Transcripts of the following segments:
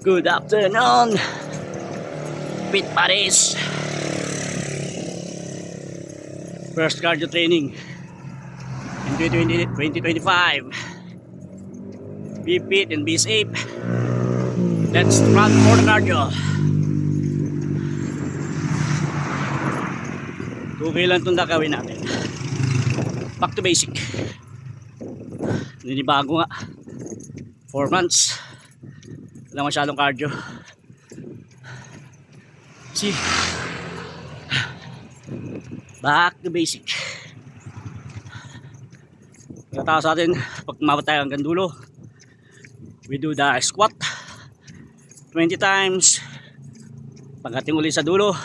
Good afternoon, Pit Paris. First cardio training in 2025. Be fit and be safe. Let's run for the cardio. 2K lang itong gagawin natin. Back to basic. Ninibago nga. 4 months. Wala masyadong cardio. See? Back to basic. Pagkatapos natin, pag umabot tayo hanggang dulo, we do the squat 20 times. Pagdating ulit sa dulo,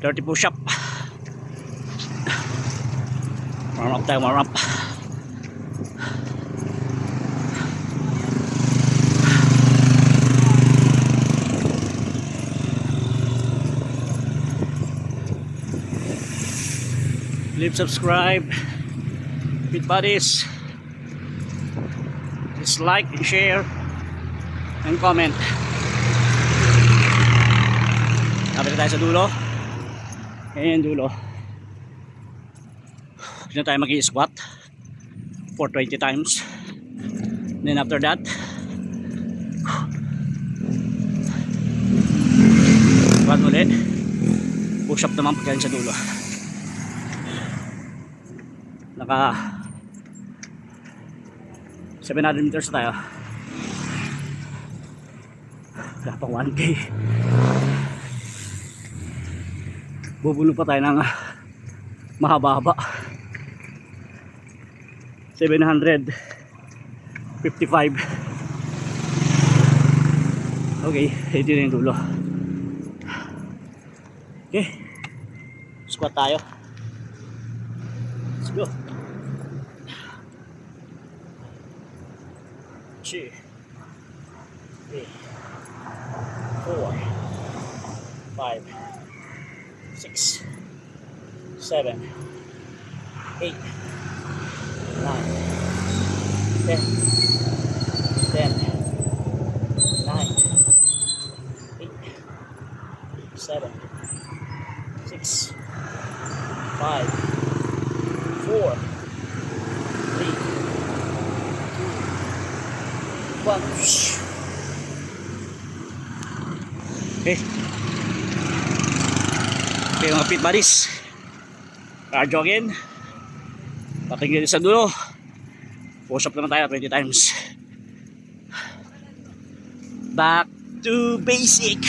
30 push up. Warm up tayo, warm up. Please subscribe, Pit Buddies. Please like and share and comment. Kapit tayo sa dulo. Ayan dulo. Dito tayo mag-i-squat for 20 times. Then after that, squat ulit. Push up naman pagkain sa dulo. Naka 700 meters na tayo. Wala pang 1K. Bubulo pa tayo ng mahaba-haba. 755. Okay, ito na yung dulo. Okay, squat tayo. Let's go. 2, 3, 4, 5, 6, 7, 8, 9, 10, 10, 9, 8, 7, 6, 5, 4, 3, 1. Okay. Okay mga Pit Buddies. Cardio again. Patingin sa dulo. Push up naman tayo 20 times. Back to basic.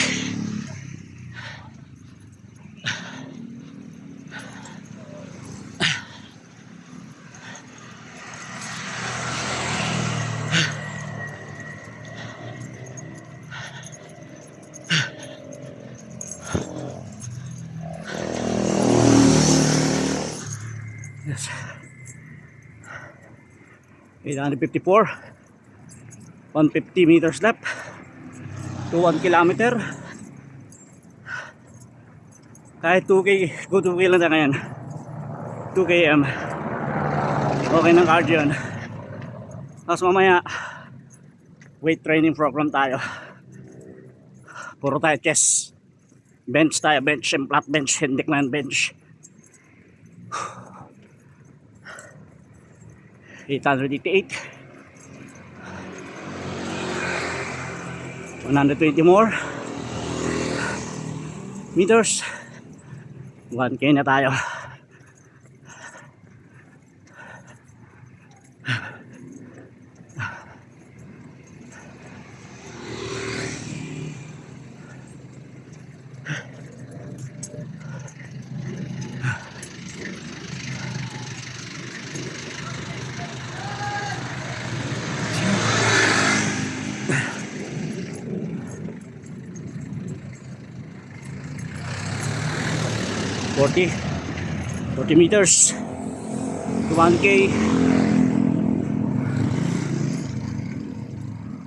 Yes. 854, 150 meters left to 1 kilometer. Kahit 2K, go 2K lang na ngayon. 2 km. Okay ng cardio yun. Tapos mamaya, weight training program tayo. Puro tayo chest. Bench tayo, bench and flat bench, Hendrickman bench. 888, 120 more meters, 1K na tayo. Forty meters to 1K.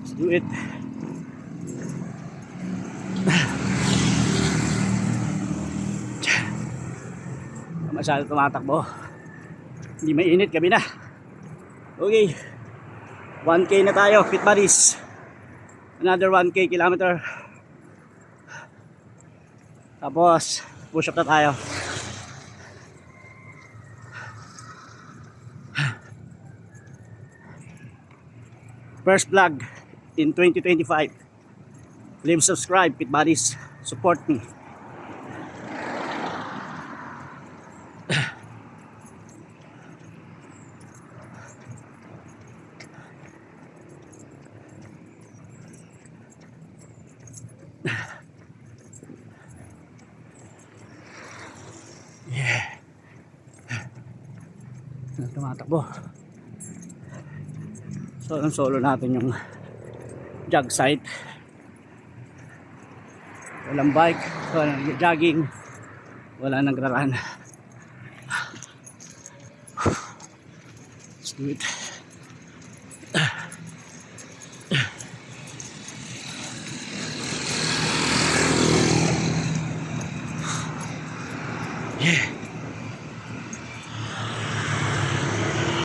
Let's do it. Masyado tumatakbo. Hindi mainit, gabi na. Okay, 1K na tayo, Pit Buddies. Another 1K kilometer. Tapos push up na tayo. First vlog in 2025. Please subscribe, Pit Buddies. Support me. Yeah. Tumatakbo. Solo natin yung jog site. Walang bike, walang jogging, wala nagraran. Let's do it. Yeah.